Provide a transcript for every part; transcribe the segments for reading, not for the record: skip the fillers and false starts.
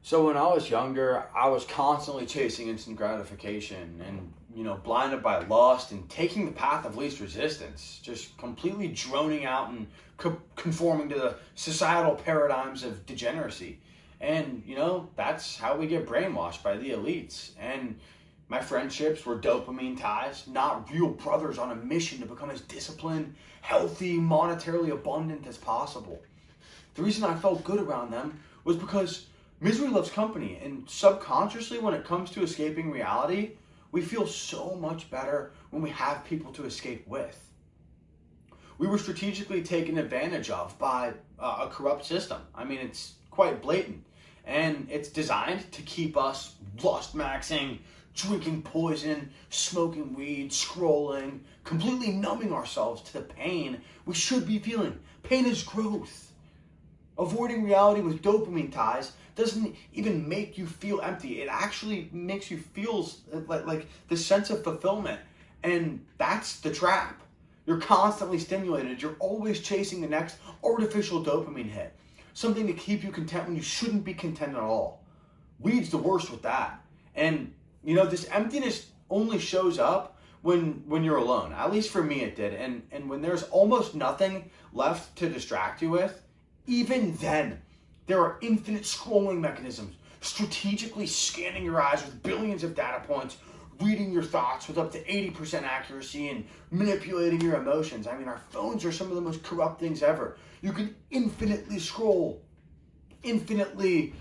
So when I was younger, I was constantly chasing instant gratification and, blinded by lust and taking the path of least resistance, just completely droning out and conforming to the societal paradigms of degeneracy. And, that's how we get brainwashed by the elites. And my friendships were dopamine ties, not real brothers on a mission to become as disciplined, healthy, monetarily abundant as possible. The reason I felt good around them was because misery loves company, and subconsciously, when it comes to escaping reality, we feel so much better when we have people to escape with. We were strategically taken advantage of by a corrupt system. I mean, it's quite blatant, and it's designed to keep us lust maxing, drinking poison, smoking weed, scrolling, completely numbing ourselves to the pain we should be feeling. Pain is growth. Avoiding reality with dopamine ties doesn't even make you feel empty. It actually makes you feel like the sense of fulfillment. And that's the trap. You're constantly stimulated. You're always chasing the next artificial dopamine hit. Something to keep you content when you shouldn't be content at all. Weed's the worst with that. And, this emptiness only shows up when you're alone. At least for me it did. And when there's almost nothing left to distract you with, even then, there are infinite scrolling mechanisms, strategically scanning your eyes with billions of data points, reading your thoughts with up to 80% accuracy, and manipulating your emotions. I mean, our phones are some of the most corrupt things ever. You can infinitely scroll, infinitely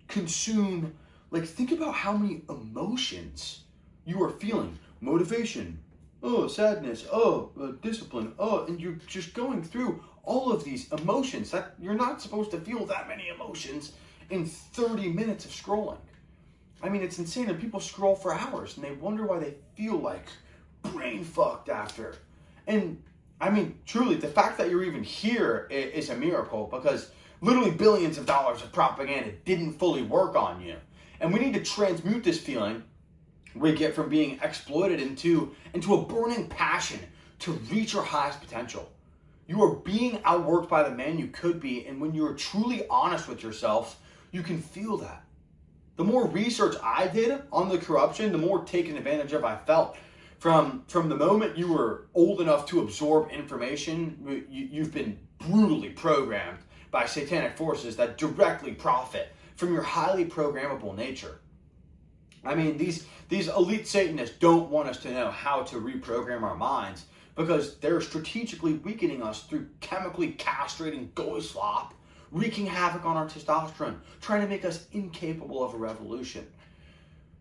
consume. Like, think about how many emotions you are feeling. Motivation, sadness, discipline, and you're just going through all of these emotions that you're not supposed to feel that many emotions in 30 minutes of scrolling. I mean, it's insane, and people scroll for hours and they wonder why they feel like brain fucked after. And I mean, truly, the fact that you're even here is a miracle, because literally billions of dollars of propaganda didn't fully work on you. And we need to transmute this feeling we get from being exploited into a burning passion to reach your highest potential. You are being outworked by the man you could be, and when you are truly honest with yourself, you can feel that. The more research I did on the corruption, the more taken advantage of I felt. From the moment you were old enough to absorb information, you've been brutally programmed by satanic forces that directly profit from your highly programmable nature. I mean, these elite Satanists don't want us to know how to reprogram our minds, because they're strategically weakening us through chemically castrating goy slop, wreaking havoc on our testosterone, trying to make us incapable of a revolution.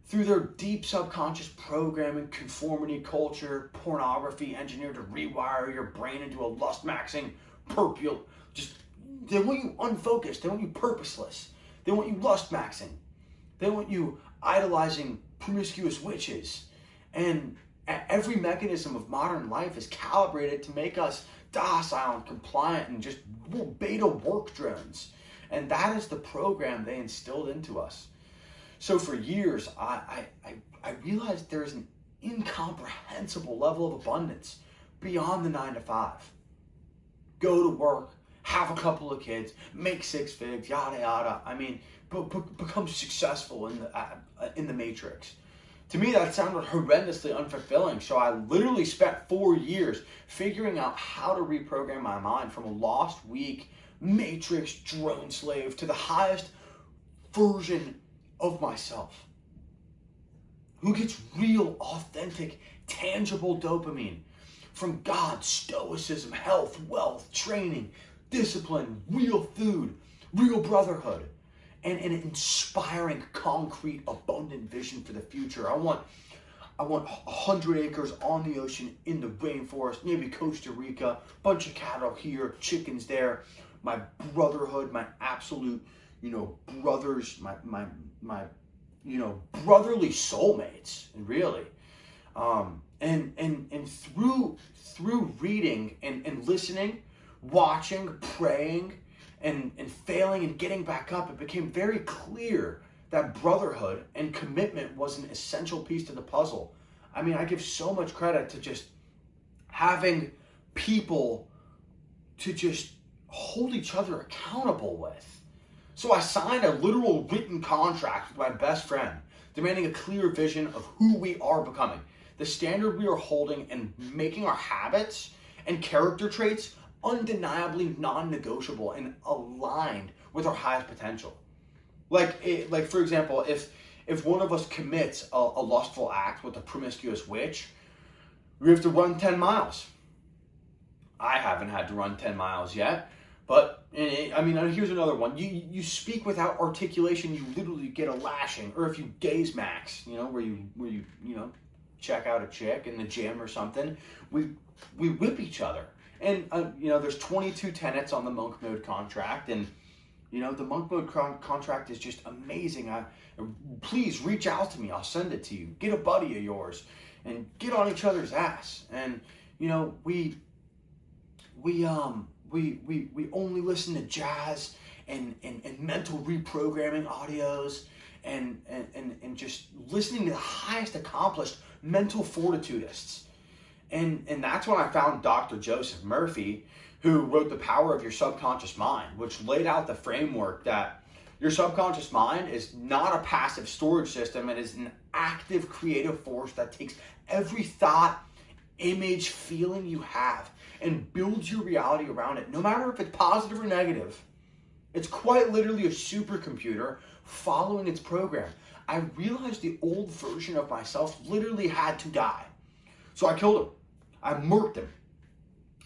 Through their deep subconscious programming, conformity culture, pornography engineered to rewire your brain into a lust-maxing, they want you unfocused, they want you purposeless, they want you lust-maxing, they want you idolizing promiscuous witches. And every mechanism of modern life is calibrated to make us docile and compliant and just beta work drones. And that is the program they instilled into us. So for years, I realized there is an incomprehensible level of abundance beyond the 9 to 5. Go to work, have a couple of kids, make 6 figs, yada yada. I mean, become successful in the matrix. To me, that sounded horrendously unfulfilling, so I literally spent 4 years figuring out how to reprogram my mind from a lost, weak, matrix drone slave to the highest version of myself, who gets real, authentic, tangible dopamine from God, stoicism, health, wealth, training, discipline, real food, real brotherhood, and an inspiring, concrete, abundant vision for the future. I want 100 acres on the ocean in the rainforest, maybe Costa Rica, bunch of cattle here, chickens there, my brotherhood, my absolute, brothers, my brotherly soulmates, really. And through reading and listening, watching, praying, and failing and getting back up, it became very clear that brotherhood and commitment was an essential piece to the puzzle. I mean, I give so much credit to just having people to just hold each other accountable with. So I signed a literal written contract with my best friend, demanding a clear vision of who we are becoming, the standard we are holding, and making our habits and character traits undeniably non-negotiable and aligned with our highest potential. Like for example, if one of us commits a lustful act with a promiscuous witch, we have to run 10 miles. I haven't had to run 10 miles yet. But, I mean, here's another one. You speak without articulation, you literally get a lashing. Or if you gaze max, where you check out a chick in the gym or something, we whip each other. And, there's 22 tenets on the monk mode contract. And, the monk mode contract is just amazing. Please reach out to me. I'll send it to you. Get a buddy of yours and get on each other's ass. And, we only listen to jazz and mental reprogramming audios and just listening to the highest accomplished mental fortitudists. And that's when I found Dr. Joseph Murphy, who wrote The Power of Your Subconscious Mind, which laid out the framework that your subconscious mind is not a passive storage system. It is an active creative force that takes every thought, image, feeling you have and builds your reality around it, no matter if it's positive or negative. It's quite literally a supercomputer following its program. I realized the old version of myself literally had to die. So I killed him. I murked him.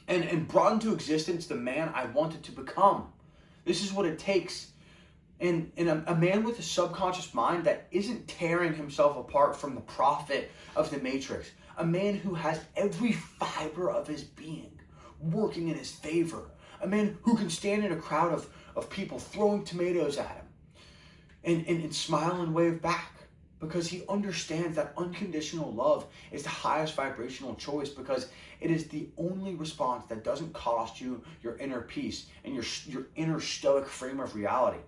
And brought into existence the man I wanted to become. This is what it takes. And a man with a subconscious mind that isn't tearing himself apart from the prophet of the Matrix. A man who has every fiber of his being working in his favor. A man who can stand in a crowd of people throwing tomatoes at him and smile and wave back, because he understands that unconditional love is the highest vibrational choice, because it is the only response that doesn't cost you your inner peace and your inner stoic frame of reality.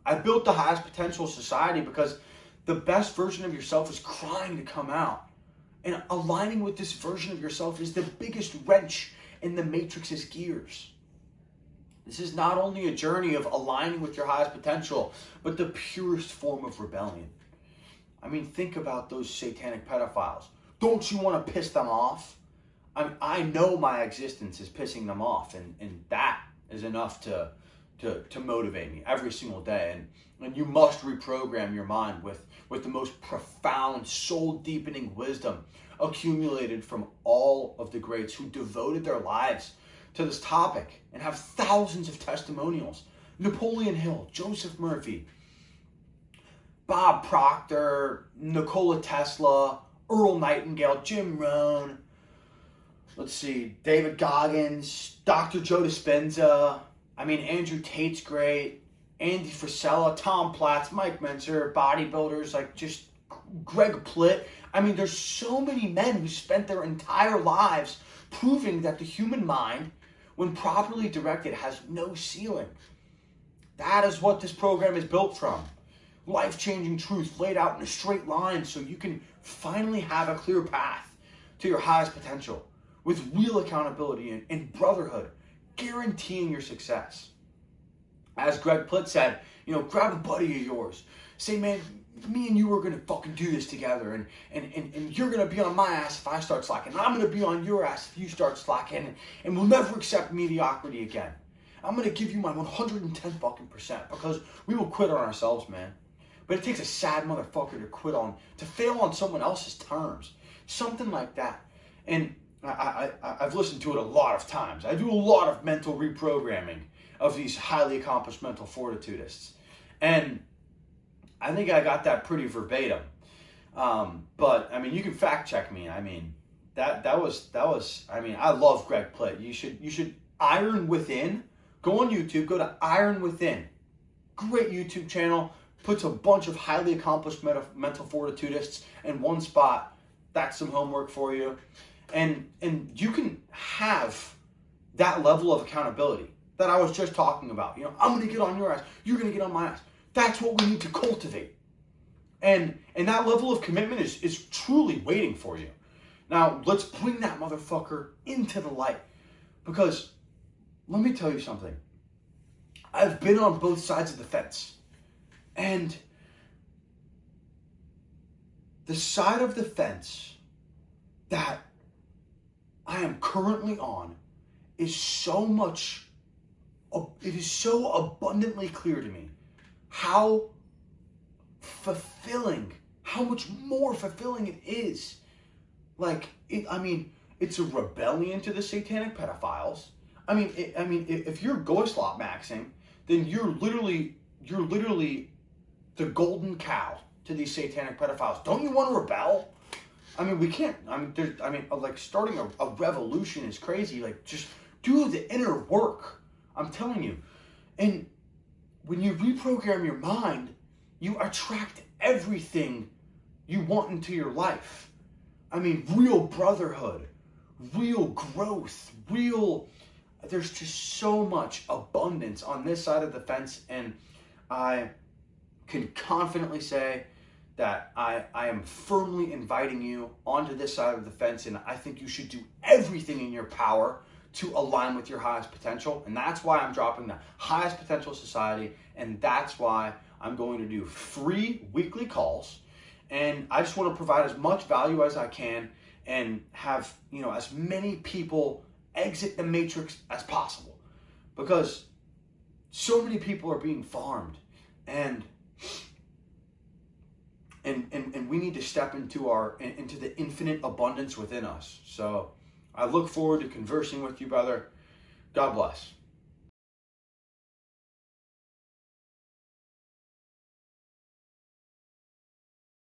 I built the highest potential society because the best version of yourself is crying to come out. And aligning with this version of yourself is the biggest wrench in the Matrix's gears. This is not only a journey of aligning with your highest potential, but the purest form of rebellion. I mean, think about those satanic pedophiles. Don't you want to piss them off? I know my existence is pissing them off, and that is enough to motivate me every single day. And you must reprogram your mind with the most profound, soul-deepening wisdom accumulated from all of the greats who devoted their lives to this topic and have thousands of testimonials. Napoleon Hill, Joseph Murphy, Bob Proctor, Nikola Tesla, Earl Nightingale, Jim Rohn, David Goggins, Dr. Joe Dispenza. Andrew Tate's great, Andy Frisella, Tom Platz, Mike Mentzer, bodybuilders like just Greg Plitt. There's so many men who spent their entire lives proving that the human mind, when properly directed, has no ceiling. That is what this program is built from. Life-changing truth laid out in a straight line so you can finally have a clear path to your highest potential with real accountability and brotherhood, guaranteeing your success. As Greg Plitt said, grab a buddy of yours. Say, man, me and you are going to fucking do this together, and you're going to be on my ass if I start slacking, and I'm going to be on your ass if you start slacking, and we'll never accept mediocrity again. I'm going to give you my 110 fucking percent, because we will quit on ourselves, man. But it takes a sad motherfucker to fail on someone else's terms. Something like that. And I've listened to it a lot of times. I do a lot of mental reprogramming of these highly accomplished mental fortitudists. And I think I got that pretty verbatim. But you can fact check me. That was I love Greg Plitt. You should Iron Within. Go on YouTube, go to Iron Within. Great YouTube channel. Puts a bunch of highly accomplished mental fortitudists in one spot. That's some homework for you. And you can have that level of accountability that I was just talking about. I'm going to get on your ass. You're going to get on my ass. That's what we need to cultivate. And that level of commitment is truly waiting for you. Now, let's bring that motherfucker into the light. Because let me tell you something. I've been on both sides of the fence. And the side of the fence that I am currently on is so much, it is so abundantly clear to me how fulfilling, how much more fulfilling it is. Like, it's a rebellion to the satanic pedophiles. If you're Goislop maxing, then you're literally the golden cow to these satanic pedophiles. Don't you want to rebel? We can't. Starting a revolution is crazy. Like, just do the inner work. I'm telling you. And when you reprogram your mind, you attract everything you want into your life. Real brotherhood, real growth, there's just so much abundance on this side of the fence. And I can confidently say that I am firmly inviting you onto this side of the fence, and I think you should do everything in your power to align with your highest potential. And that's why I'm dropping the Highest Potential Society, and that's why I'm going to do free weekly calls. And I just want to provide as much value as I can and have, as many people exit the matrix as possible, because so many people are being farmed, and we need to step into the infinite abundance within us. So I look forward to conversing with you, brother. God bless.